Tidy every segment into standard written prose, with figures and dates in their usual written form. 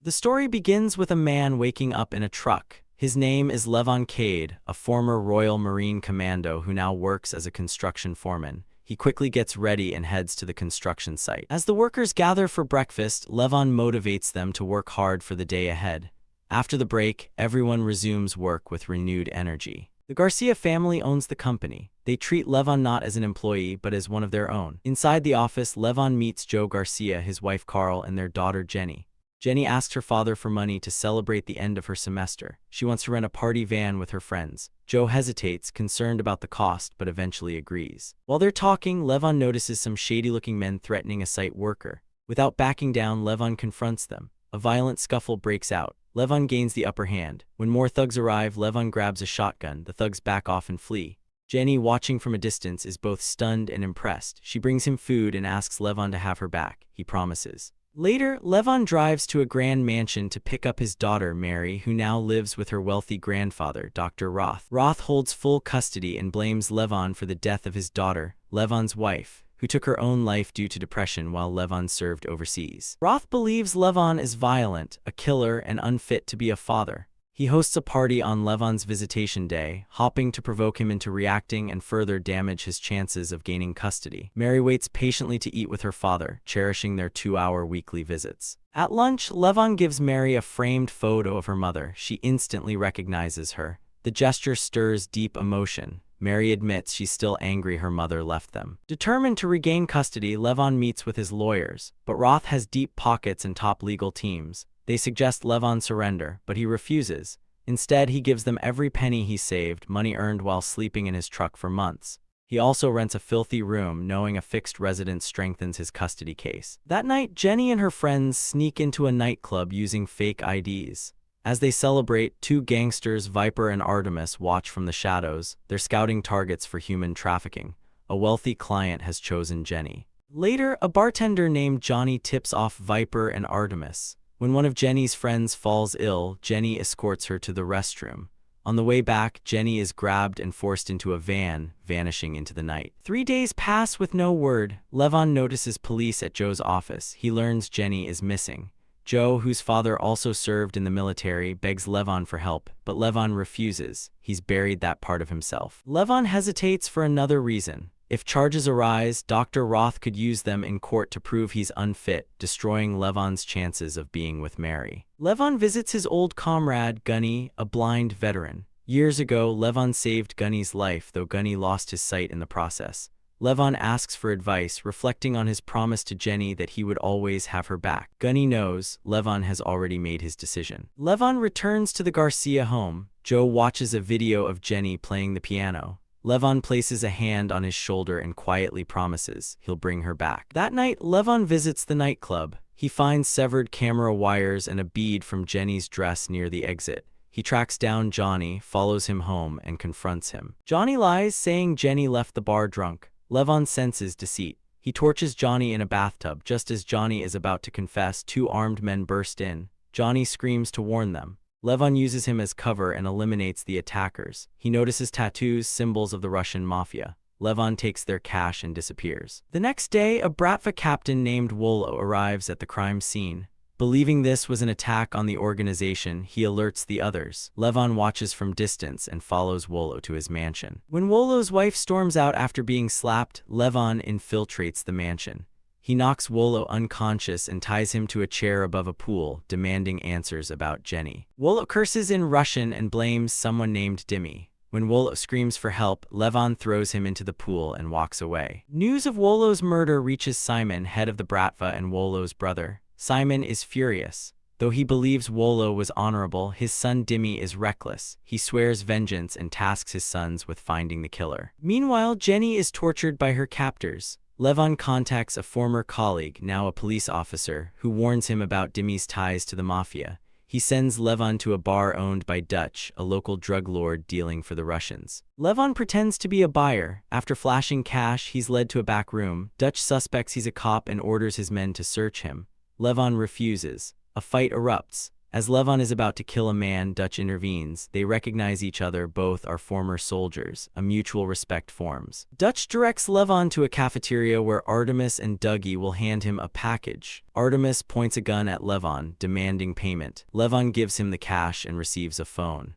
The story begins with a man waking up in a truck. His name is Levon Cade, a former Royal Marine Commando who now works as a construction foreman. He quickly gets ready and heads to the construction site. As the workers gather for breakfast, Levon motivates them to work hard for the day ahead. After the break, everyone resumes work with renewed energy. The Garcia family owns the company. They treat Levon not as an employee, but as one of their own. Inside the office, Levon meets Joe Garcia, his wife Carl, and their daughter Jenny. Jenny asks her father for money to celebrate the end of her semester. She wants to rent a party van with her friends. Joe hesitates, concerned about the cost, but eventually agrees. While they're talking, Levon notices some shady-looking men threatening a site worker. Without backing down, Levon confronts them. A violent scuffle breaks out. Levon gains the upper hand. When more thugs arrive, Levon grabs a shotgun. The thugs back off and flee. Jenny, watching from a distance, is both stunned and impressed. She brings him food and asks Levon to have her back. He promises. Later, Levon drives to a grand mansion to pick up his daughter, Mary, who now lives with her wealthy grandfather, Dr. Roth. Roth holds full custody and blames Levon for the death of his daughter, Levon's wife, who took her own life due to depression while Levon served overseas. Roth believes Levon is violent, a killer, and unfit to be a father. He hosts a party on Levon's visitation day, hoping to provoke him into reacting and further damage his chances of gaining custody. Mary waits patiently to eat with her father, cherishing their 2-hour weekly visits. At lunch, Levon gives Mary a framed photo of her mother. She instantly recognizes her. The gesture stirs deep emotion. Mary admits she's still angry her mother left them. Determined to regain custody, Levon meets with his lawyers, but Roth has deep pockets and top legal teams. They suggest Levon surrender, but he refuses. Instead, he gives them every penny he saved, money earned while sleeping in his truck for months. He also rents a filthy room, knowing a fixed residence strengthens his custody case. That night, Jenny and her friends sneak into a nightclub using fake IDs. As they celebrate, two gangsters, Viper and Artemis, watch from the shadows. They're scouting targets for human trafficking. A wealthy client has chosen Jenny. Later, a bartender named Johnny tips off Viper and Artemis. When one of Jenny's friends falls ill, Jenny escorts her to the restroom. On the way back, Jenny is grabbed and forced into a van, vanishing into the night. 3 days pass with no word. Levon notices police at Joe's office. He learns Jenny is missing. Joe, whose father also served in the military, begs Levon for help, but Levon refuses. He's buried that part of himself. Levon hesitates for another reason. If charges arise, Dr. Roth could use them in court to prove he's unfit, destroying Levon's chances of being with Mary. Levon visits his old comrade, Gunny, a blind veteran. Years ago, Levon saved Gunny's life, though Gunny lost his sight in the process. Levon asks for advice, reflecting on his promise to Jenny that he would always have her back. Gunny knows Levon has already made his decision. Levon returns to the Garcia home. Joe watches a video of Jenny playing the piano. Levon places a hand on his shoulder and quietly promises he'll bring her back. That night, Levon visits the nightclub. He finds severed camera wires and a bead from Jenny's dress near the exit. He tracks down Johnny, follows him home, and confronts him. Johnny lies, saying Jenny left the bar drunk. Levon senses deceit. He torches Johnny in a bathtub. Just as Johnny is about to confess, two armed men burst in. Johnny screams to warn them. Levon uses him as cover and eliminates the attackers. He notices tattoos, symbols of the Russian mafia. Levon takes their cash and disappears. The next day, a Bratva captain named Wolo arrives at the crime scene. Believing this was an attack on the organization, he alerts the others. Levon watches from distance and follows Wolo to his mansion. When Wolo's wife storms out after being slapped, Levon infiltrates the mansion. He knocks Wolo unconscious and ties him to a chair above a pool, demanding answers about Jenny. Wolo curses in Russian and blames someone named Dimi. When Wolo screams for help, Levon throws him into the pool and walks away. News of Wolo's murder reaches Simon, head of the Bratva and Wolo's brother. Simon is furious. Though he believes Wolo was honorable, his son Dimi is reckless. He swears vengeance and tasks his sons with finding the killer. Meanwhile, Jenny is tortured by her captors. Levon contacts a former colleague, now a police officer, who warns him about Dimi's ties to the mafia. He sends Levon to a bar owned by Dutch, a local drug lord dealing for the Russians. Levon pretends to be a buyer. After flashing cash, he's led to a back room. Dutch suspects he's a cop and orders his men to search him. Levon refuses. A fight erupts. As Levon is about to kill a man, Dutch intervenes. They recognize each other, both are former soldiers. A mutual respect forms. Dutch directs Levon to a cafeteria where Artemis and Dougie will hand him a package. Artemis points a gun at Levon, demanding payment. Levon gives him the cash and receives a phone.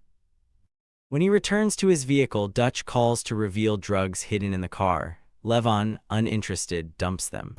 When he returns to his vehicle, Dutch calls to reveal drugs hidden in the car. Levon, uninterested, dumps them.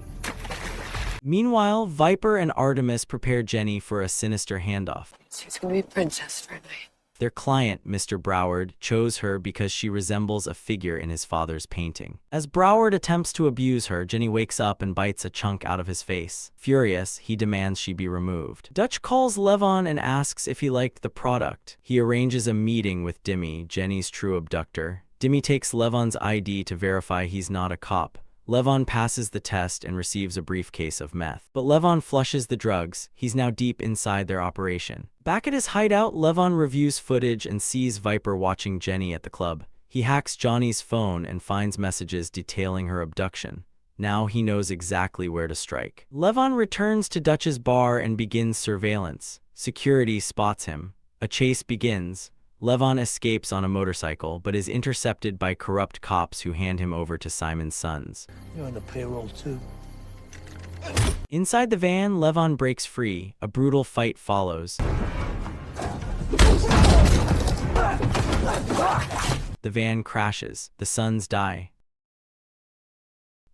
Meanwhile, Viper and Artemis prepare Jenny for a sinister handoff. She's gonna be princess for a night. Their client, Mr. Broward, chose her because she resembles a figure in his father's painting. As Broward attempts to abuse her, Jenny wakes up and bites a chunk out of his face. Furious, he demands she be removed. Dutch calls Levon and asks if he liked the product. He arranges a meeting with Dimmy, Jenny's true abductor. Dimmy takes Levon's ID to verify he's not a cop. Levon passes the test and receives a briefcase of meth. But Levon flushes the drugs. He's now deep inside their operation. Back at his hideout, Levon reviews footage and sees Viper watching Jenny at the club. He hacks Johnny's phone and finds messages detailing her abduction. Now he knows exactly where to strike. Levon returns to Dutch's bar and begins surveillance. Security spots him. A chase begins. Levon escapes on a motorcycle, but is intercepted by corrupt cops who hand him over to Simon's sons. You're on the payroll too. Inside the van, Levon breaks free. A brutal fight follows. The van crashes. The sons die.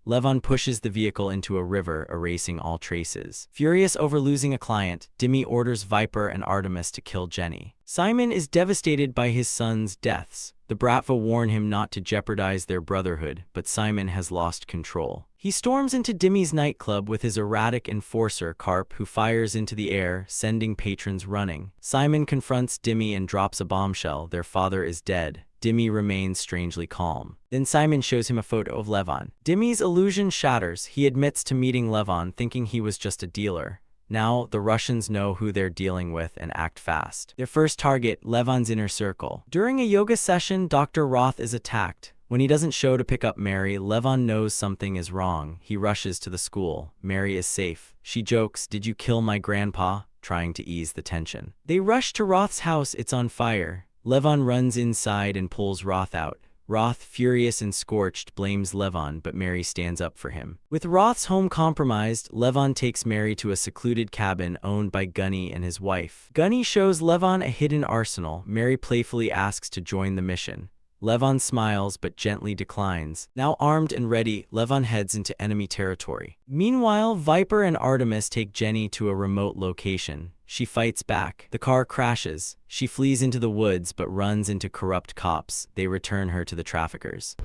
Levon pushes the vehicle into a river, erasing all traces. Furious over losing a client, Dimmy orders Viper and Artemis to kill Jenny. Simon is devastated by his sons' deaths. The Bratva warn him not to jeopardize their brotherhood, but Simon has lost control. He storms into Dimmy's nightclub with his erratic enforcer, Carp, who fires into the air, sending patrons running. Simon confronts Dimmy and drops a bombshell. Their father is dead. Dimmy remains strangely calm. Then Simon shows him a photo of Levon. Dimmy's illusion shatters. He admits to meeting Levon, thinking he was just a dealer. Now, the Russians know who they're dealing with and act fast. Their first target, Levon's inner circle. During a yoga session, Dr. Roth is attacked. When he doesn't show to pick up Mary, Levon knows something is wrong. He rushes to the school. Mary is safe. She jokes, "Did you kill my grandpa?" trying to ease the tension. They rush to Roth's house. It's on fire. Levon runs inside and pulls Roth out. Roth, furious and scorched, blames Levon, but Mary stands up for him. With Roth's home compromised, Levon takes Mary to a secluded cabin owned by Gunny and his wife. Gunny shows Levon a hidden arsenal. Mary playfully asks to join the mission. Levon smiles but gently declines. Now armed and ready, Levon heads into enemy territory. Meanwhile, Viper and Artemis take Jenny to a remote location. She fights back. The car crashes. She flees into the woods but runs into corrupt cops. They return her to the traffickers.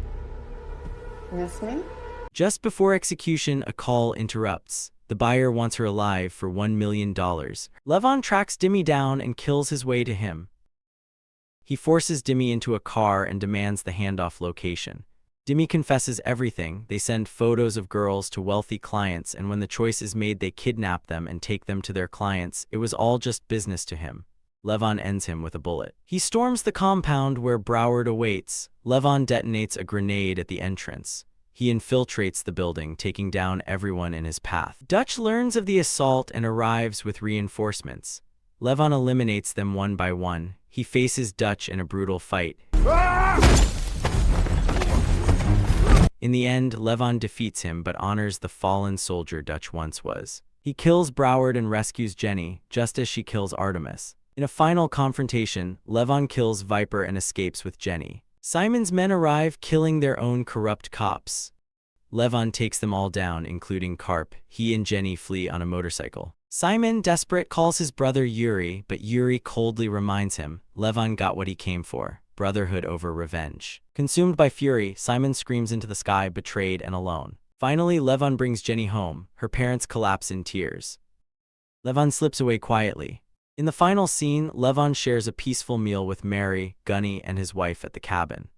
Miss me? Just before execution, a call interrupts. The buyer wants her alive for $1 million. Levon tracks Dimmy down and kills his way to him. He forces Dimmy into a car and demands the handoff location. Dimmy confesses everything. They send photos of girls to wealthy clients, and when the choice is made, they kidnap them and take them to their clients. It was all just business to him. Levon ends him with a bullet. He storms the compound where Broward awaits. Levon detonates a grenade at the entrance. He infiltrates the building, taking down everyone in his path. Dutch learns of the assault and arrives with reinforcements. Levon eliminates them one by one. He faces Dutch in a brutal fight. In the end, Levon defeats him but honors the fallen soldier Dutch once was. He kills Broward and rescues Jenny, just as she kills Artemis. In a final confrontation, Levon kills Viper and escapes with Jenny. Simon's men arrive, killing their own corrupt cops. Levon takes them all down, including Carp. He and Jenny flee on a motorcycle. Simon, desperate, calls his brother Yuri, but Yuri coldly reminds him Levon got what he came for. Brotherhood over revenge. Consumed by fury, Simon screams into the sky, betrayed and alone. Finally, Levon brings Jenny home. Her parents collapse in tears. Levon slips away quietly. In the final scene, Levon shares a peaceful meal with Mary, Gunny, and his wife at the cabin.